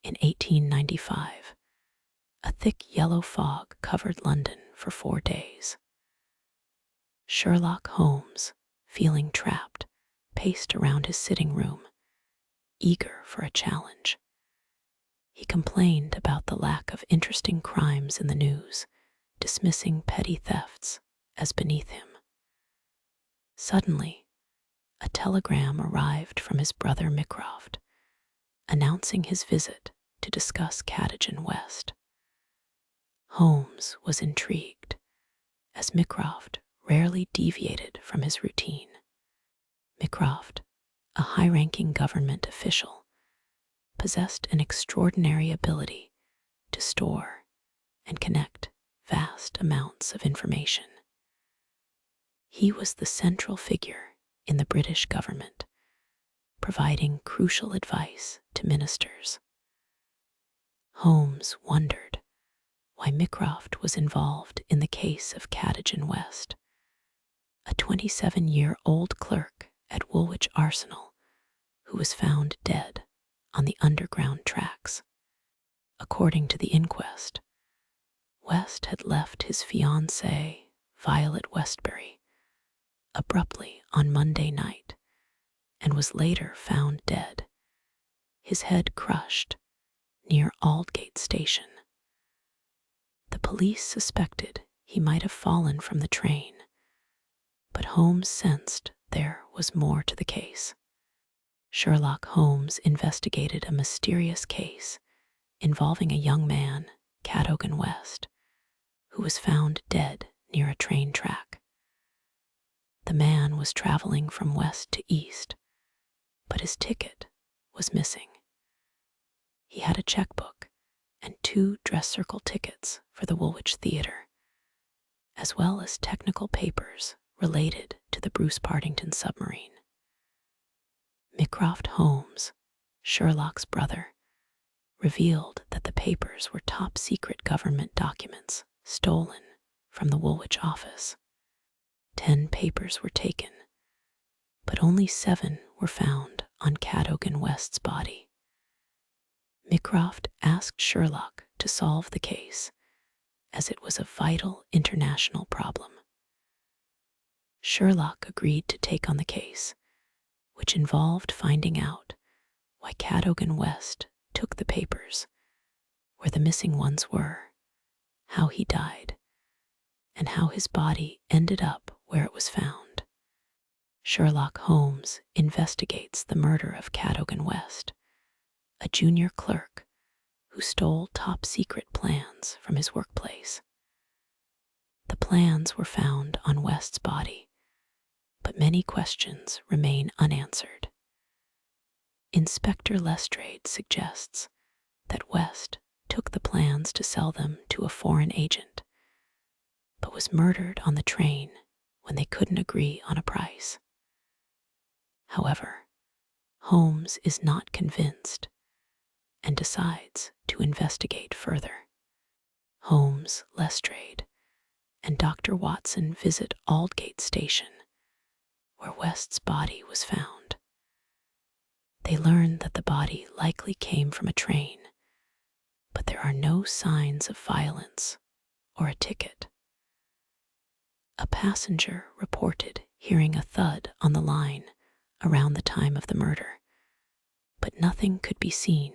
In 1895, a thick yellow fog covered London for 4 days. Sherlock Holmes, feeling trapped, paced around his sitting room, eager for a challenge. He complained about the lack of interesting crimes in the news, dismissing petty thefts as beneath him. Suddenly, a telegram arrived from his brother Mycroft, announcing his visit to discuss Cadogan West. Holmes was intrigued, as Mycroft rarely deviated from his routine. Mycroft, a high-ranking government official, possessed an extraordinary ability to store and connect vast amounts of information. He was the central figure in the British government, providing crucial advice to ministers. Holmes wondered why Mycroft was involved in the case of Cadogan West, a 27-year-old clerk at Woolwich Arsenal who was found dead on the underground tracks. According to the inquest, West had left his fiancée, Violet Westbury, abruptly on Monday night and was later found dead, his head crushed near Aldgate Station. The police suspected he might have fallen from the train, but Holmes sensed there was more to the case. Sherlock Holmes investigated a mysterious case involving a young man, Cadogan West, who was found dead near a train track. The man was traveling from west to east, but his ticket was missing. He had a checkbook and 2 dress circle tickets for the Woolwich Theatre, as well as technical papers related to the Bruce Partington submarine. Mycroft Holmes, Sherlock's brother, revealed that the papers were top-secret government documents stolen from the Woolwich office. 10 papers were taken, but only 7 were found on Cadogan West's body. Mycroft asked Sherlock to solve the case, as it was a vital international problem. Sherlock agreed to take on the case, which involved finding out why Cadogan West took the papers, where the missing ones were, how he died, and how his body ended up where it was found. Sherlock Holmes investigates the murder of Cadogan West, a junior clerk who stole top-secret plans from his workplace. The plans were found on West's body, but many questions remain unanswered. Inspector Lestrade suggests that West took the plans to sell them to a foreign agent, but was murdered on the train when they couldn't agree on a price. However, Holmes is not convinced and decides to investigate further. Holmes, Lestrade, and Dr. Watson visit Aldgate Station, where West's body was found. They learn that the body likely came from a train, but there are no signs of violence or a ticket. A passenger reported hearing a thud on the line around the time of the murder, but nothing could be seen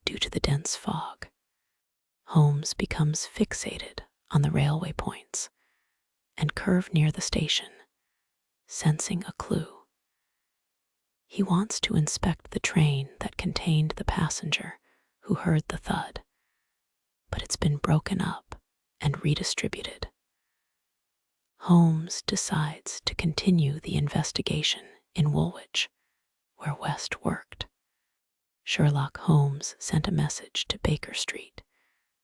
due to the dense fog. Holmes becomes fixated on the railway points and curve near the station, sensing a clue. He wants to inspect the train that contained the passenger who heard the thud, but it's been broken up and redistributed. Holmes decides to continue the investigation in Woolwich, where West worked. Sherlock Holmes sent a message to Baker Street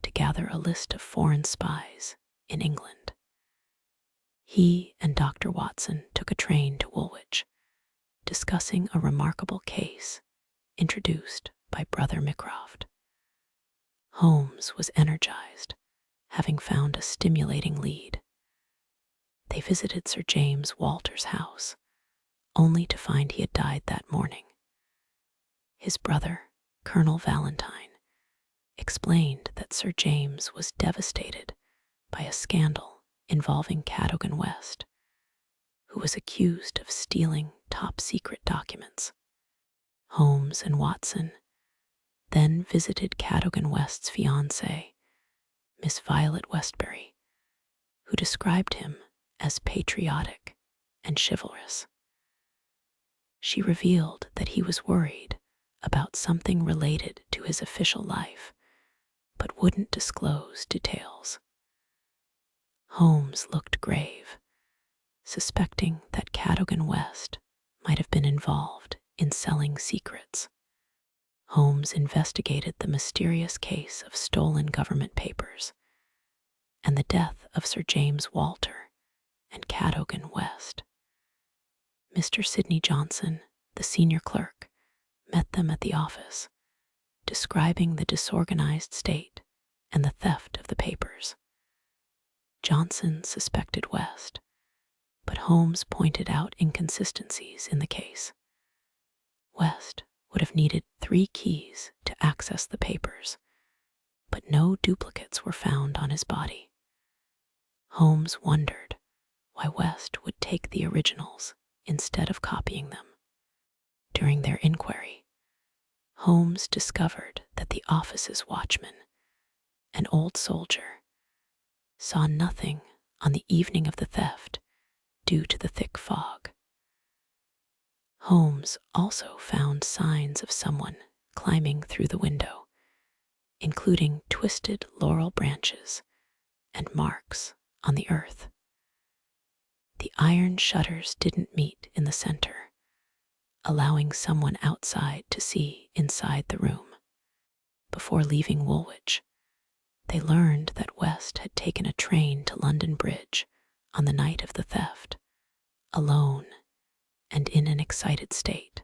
to gather a list of foreign spies in England. He and Dr. Watson took a train to Woolwich, discussing a remarkable case introduced by Brother Mycroft. Holmes was energized, having found a stimulating lead. They visited Sir James Walter's house, only to find he had died that morning. His brother, Colonel Valentine, explained that Sir James was devastated by a scandal involving Cadogan West, who was accused of stealing top-secret documents. Holmes and Watson then visited Cadogan West's fiancée, Miss Violet Westbury, who described him as patriotic and chivalrous. She revealed that he was worried about something related to his official life, but wouldn't disclose details. Holmes looked grave, suspecting that Cadogan West might have been involved in selling secrets. Holmes investigated the mysterious case of stolen government papers and the death of Sir James Walter and Cadogan West. Mr. Sidney Johnson, the senior clerk, met them at the office, describing the disorganized state and the theft of the papers. Johnson suspected West, but Holmes pointed out inconsistencies in the case. West would have needed 3 keys to access the papers, but no duplicates were found on his body. Holmes wondered why West would take the originals instead of copying them. During their inquiry, Holmes discovered that the office's watchman, an old soldier, saw nothing on the evening of the theft due to the thick fog. Holmes also found signs of someone climbing through the window, including twisted laurel branches and marks on the earth. The iron shutters didn't meet in the center, allowing someone outside to see inside the room. Before leaving Woolwich, they learned that West had taken a train to London Bridge on the night of the theft, alone and in an excited state.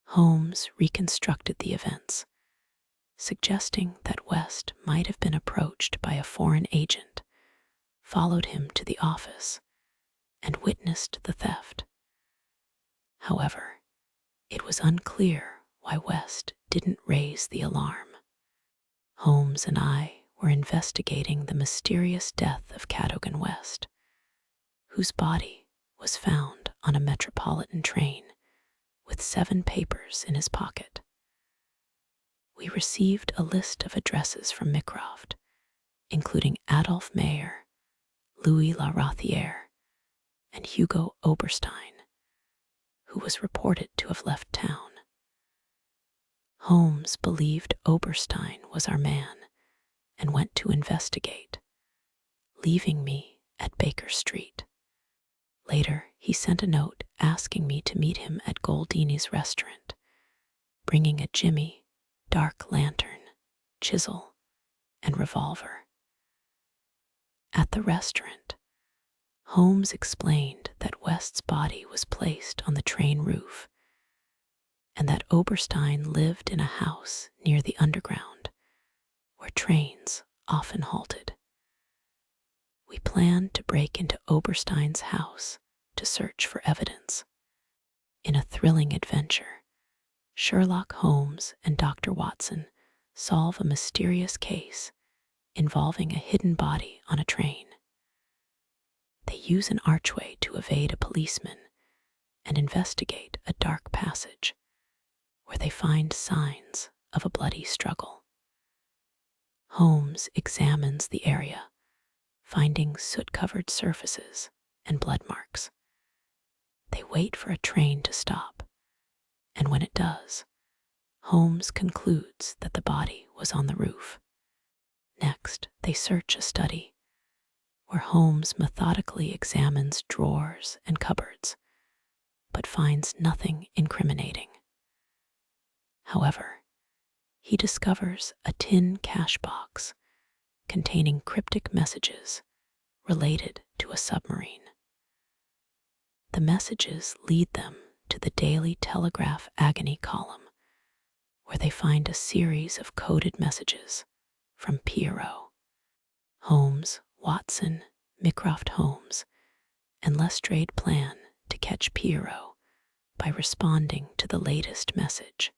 Holmes reconstructed the events, suggesting that West might have been approached by a foreign agent, followed him to the office, and witnessed the theft. However, it was unclear why West didn't raise the alarm. Holmes and I were investigating the mysterious death of Cadogan West, whose body was found on a metropolitan train with 7 papers in his pocket. We received a list of addresses from Mycroft, including Adolphe Mayer, Louis La Rothière, and Hugo Oberstein, who was reported to have left town. Holmes believed Oberstein was our man and went to investigate, leaving me at Baker Street. Later, he sent a note asking me to meet him at Goldini's restaurant, bringing a jimmy, dark lantern, chisel, and revolver. At the restaurant, Holmes explained that West's body was placed on the train roof and that Oberstein lived in a house near the underground where trains often halted. We planned to break into Oberstein's house to search for evidence. In a thrilling adventure, Sherlock Holmes and Dr. Watson solve a mysterious case involving a hidden body on a train. They use an archway to evade a policeman and investigate a dark passage where they find signs of a bloody struggle. Holmes examines the area, finding soot-covered surfaces and blood marks. They wait for a train to stop, and when it does, Holmes concludes that the body was on the roof. Next, they search a study, where Holmes methodically examines drawers and cupboards, but finds nothing incriminating. However, he discovers a tin cash box containing cryptic messages related to a submarine. The messages lead them to the Daily Telegraph agony column, where they find a series of coded messages from Pierrot. Holmes, Watson, Mycroft Holmes, and Lestrade plan to catch Pierrot by responding to the latest message.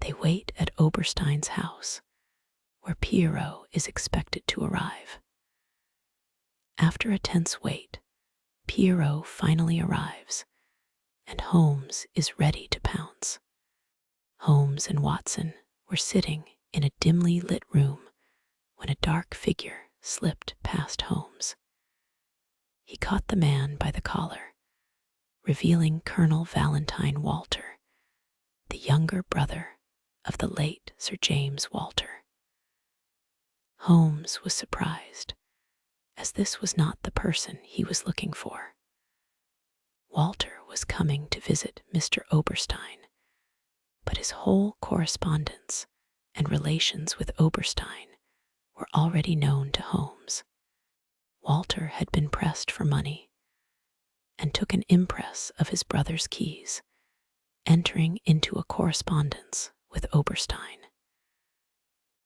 They wait at Oberstein's house, where Pierrot is expected to arrive. After a tense wait, Pierrot finally arrives, and Holmes is ready to pounce. Holmes and Watson were sitting in a dimly lit room when a dark figure slipped past Holmes. He caught the man by the collar, revealing Colonel Valentine Walter, the younger brother of the late Sir James Walter. Holmes was surprised, as this was not the person he was looking for. Walter was coming to visit Mr. Oberstein, but his whole correspondence and relations with Oberstein were already known to Holmes. Walter had been pressed for money and took an impress of his brother's keys, entering into a correspondence with Oberstein.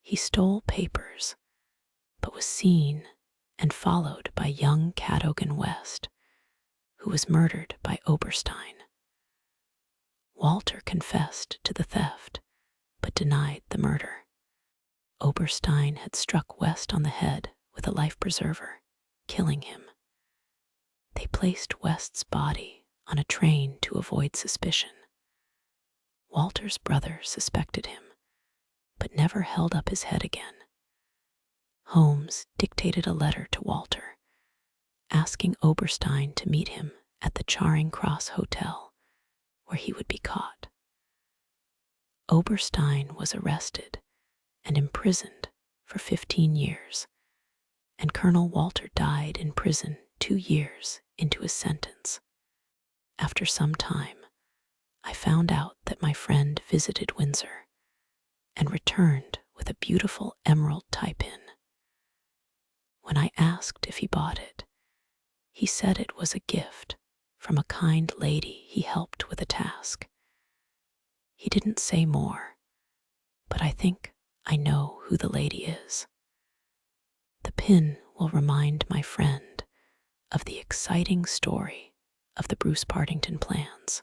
He stole papers, but was seen and followed by young Cadogan West, who was murdered by Oberstein. Walter confessed to the theft, but denied the murder. Oberstein had struck West on the head with a life preserver, killing him. They placed West's body on a train to avoid suspicion. Walter's brother suspected him, but never held up his head again. Holmes dictated a letter to Walter, asking Oberstein to meet him at the Charing Cross Hotel, where he would be caught. Oberstein was arrested and imprisoned for 15 years, and Colonel Walter died in prison 2 years into his sentence. After some time, I found out that my friend visited Windsor and returned with a beautiful emerald tie-pin. When I asked if he bought it, he said it was a gift from a kind lady he helped with a task. He didn't say more, but I think I know who the lady is. The pin will remind my friend of the exciting story of the Bruce Partington plans.